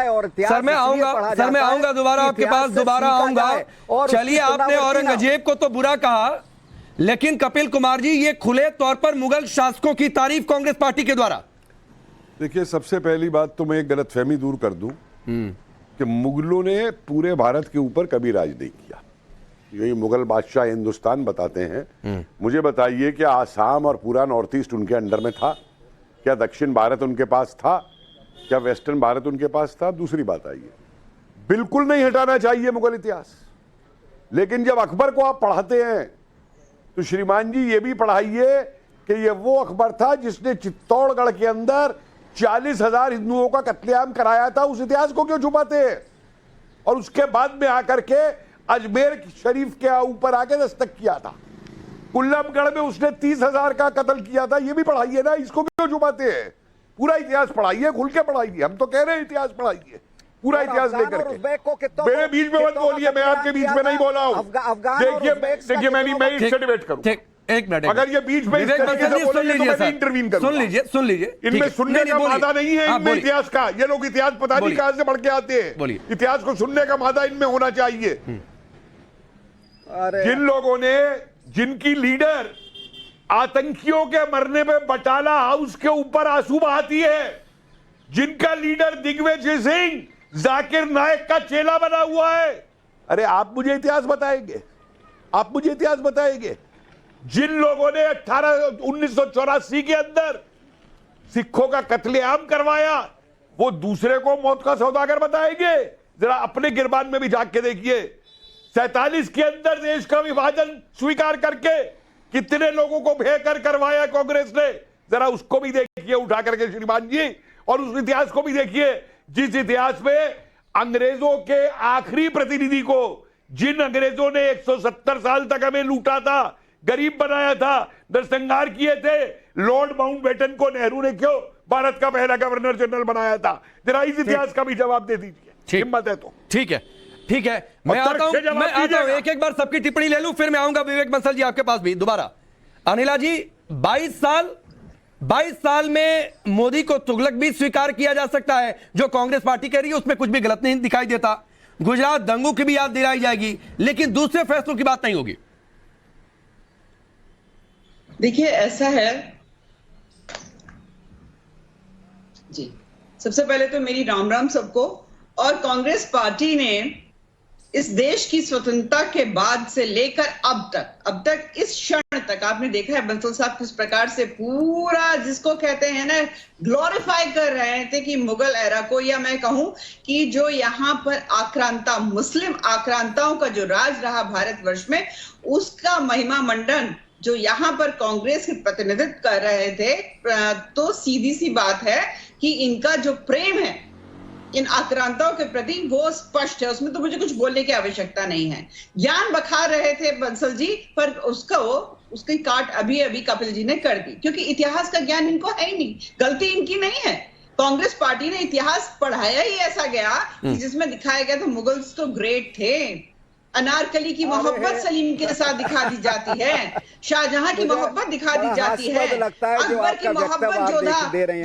है और इतिहास सर मैं आऊंगा दोबारा आपके पास, दोबारा आऊंगा। चलिए, आपने औरंगजेब को तो बुरा कहा, लेकिन कपिल कुमार जी, ये खुले तौर पर मुगल शासकों की तारीफ कांग्रेस पार्टी के द्वारा। देखिए, सबसे पहली बात तो मैं एक गलतफहमी दूर कर दूं कि मुगलों ने पूरे भारत के ऊपर कभी राज नहीं किया। यही मुगल बादशाह हिंदुस्तान बताते हैं। मुझे बताइए, क्या आसाम और पूरा नॉर्थ ईस्ट उनके अंडर में था? क्या दक्षिण भारत उनके पास था? क्या वेस्टर्न भारत उनके पास था? दूसरी बात आइए, बिल्कुल नहीं हटाना चाहिए मुगल इतिहास, लेकिन जब अकबर को आप पढ़ाते हैं तो श्रीमान जी ये भी पढ़ाइए कि ये वो अकबर था जिसने चित्तौड़गढ़ के अंदर 40,000 हिंदुओं का कत्लेआम कराया था। उस इतिहास को क्यों छुपाते हैं? और उसके बाद में आकर के अजमेर शरीफ के ऊपर आके दस्तक किया था। कुल्लमगढ़ में उसने 30,000 का कत्ल किया था। ये भी पढ़ाइए ना, इसको क्यों छुपाते हैं? पूरा इतिहास पढ़ाइए, खुल के पढ़ाइए। हम तो कह रहे हैं इतिहास पढ़ाइए, पूरा इतिहास लेकर के। मेरे बीच में मत बोलिए, मैं आपके बीच में नहीं बोला हूं। देखिए मैं इससे डिबेट करूं। एक मिनट, अगर ये बीच में इंटरवीन करूं। सुन लीजिए। इनमें सुनने का मादा नहीं है, इनमें इतिहास का। ये लोग इतिहास पता नहीं कहां से बढ़ के आते हैं। इतिहास को सुनने का मादा इनमें होना चाहिए। जिन लोगों ने, जिनकी लीडर आतंकियों के मरने में बटाला हाउस के ऊपर आंसू बहाती है, जिनका लीडर दिग्विजय सिंह जाकिर नायक का चेला बना हुआ है, अरे आप मुझे इतिहास बताएंगे? आप मुझे इतिहास बताएंगे? जिन लोगों ने 1984 के अंदर सिखों का कत्लेआम करवाया, वो दूसरे को मौत का सौदागर बताएंगे? जरा अपने गिरबान में भी झांक के देखिए। 47 के अंदर देश का विभाजन स्वीकार करके कितने लोगों को भेकर करवाया कांग्रेस ने, जरा उसको भी देखिए उठा करके श्रीमान जी। और उस इतिहास को भी देखिए जिस इतिहास में अंग्रेजों के आखिरी प्रतिनिधि को, जिन अंग्रेजों ने 170 साल तक हमें लूटा था, गरीब बनाया था, नरसंहार किए थे, लॉर्ड माउंटबेटन को नेहरू ने क्यों भारत का पहला गवर्नर जनरल बनाया था? जरा इस इतिहास का भी जवाब दे दीजिए, हिम्मत है तो। ठीक है, मैं आता हूं, एक बार सबकी टिप्पणी ले लूं, फिर मैं आऊंगा विवेक बंसल जी आपके पास भी दोबारा। अनिला जी, 22 साल में मोदी को तुगलक भी स्वीकार किया जा सकता है। जो कांग्रेस पार्टी कह रही है उसमें कुछ भी गलत नहीं दिखाई देता। गुजरात दंगों की भी याद दिलाई जाएगी, लेकिन दूसरे फैसलों की बात नहीं होगी। देखिए, ऐसा है जी, सबसे पहले तो मेरी राम राम सबको। और कांग्रेस पार्टी ने इस देश की स्वतंत्रता के बाद से लेकर अब तक इस क्षण तक आपने देखा है बंसल साहब किस प्रकार से पूरा, जिसको कहते हैं ना, ग्लोरीफाई कर रहे थे कि मुगल एरा को, या मैं कहूं कि जो यहाँ पर आक्रांता, मुस्लिम आक्रांताओं का जो राज रहा भारतवर्ष में, उसका महिमा मंडन जो यहाँ पर कांग्रेस के प्रतिनिधित्व कर रहे थे। तो सीधी सी बात है कि इनका जो प्रेम है इन आक्रांताओं के प्रति वो स्पष्ट है, उसमें तो मुझे कुछ बोलने की आवश्यकता नहीं है। ज्ञान बखा रहे थे बंसल जी, पर उसकी काट अभी कपिल जी ने कर दी, क्योंकि इतिहास का ज्ञान इनको है ही नहीं। गलती इनकी नहीं है, कांग्रेस पार्टी ने इतिहास पढ़ाया ही ऐसा गया कि जिसमें दिखाया गया था मुगल्स तो ग्रेट थे, अनारकली की मोहब्बत सलीम के साथ दिखा दी जाती है, शाहजहां की मोहब्बत दिखा दी जाती है, अकबर की मोहब्बत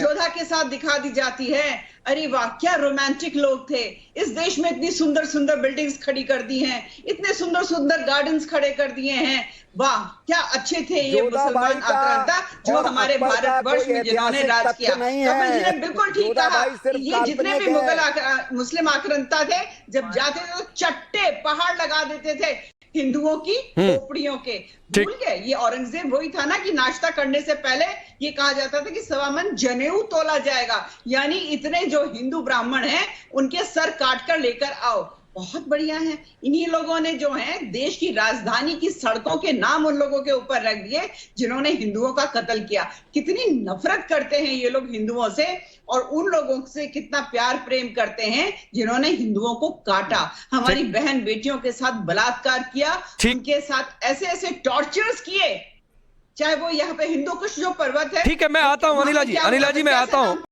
जोधा के साथ दिखा दी जाती है। अरे वाह, क्या रोमांटिक लोग थे। इस देश में इतनी सुंदर सुंदर बिल्डिंग्स खड़ी कर दी हैं, इतने सुंदर सुंदर गार्डन्स खड़े कर दिए हैं। वाह, क्या अच्छे थे ये मुसलमान आक्रांता जो हमारे भारतवर्ष में जिन्होंने राज किया। कपिल जी ने बिल्कुल ठीक कहा कि ये जितने भी मुस्लिम आक्रांता थे, जब जाते थे तो चट्टे पहाड़ लगा देते थे हिंदुओं की खोपड़ियों के। भूल गए, ये औरंगजेब वही था ना कि नाश्ता करने से पहले ये कहा जाता था कि 1.25 मन जनेऊ तोला जाएगा, यानी इतने जो हिंदू ब्राह्मण हैं उनके सर काट कर लेकर आओ। बहुत बढ़िया है, इन्हीं लोगों ने जो है देश की राजधानी की सड़कों के नाम उन लोगों के ऊपर रख दिए जिन्होंने हिंदुओं का कत्ल किया। कितनी नफरत करते हैं ये लोग हिंदुओं से, और उन लोगों से कितना प्यार प्रेम करते हैं जिन्होंने हिंदुओं को काटा, हमारी बहन बेटियों के साथ बलात्कार किया, उनके साथ ऐसे ऐसे टॉर्चर्स किए, चाहे वो यहाँ पे हिंदू कुश जो पर्वत है। ठीक है, मैं आता हूँ अनिला जी, मैं आता हूँ।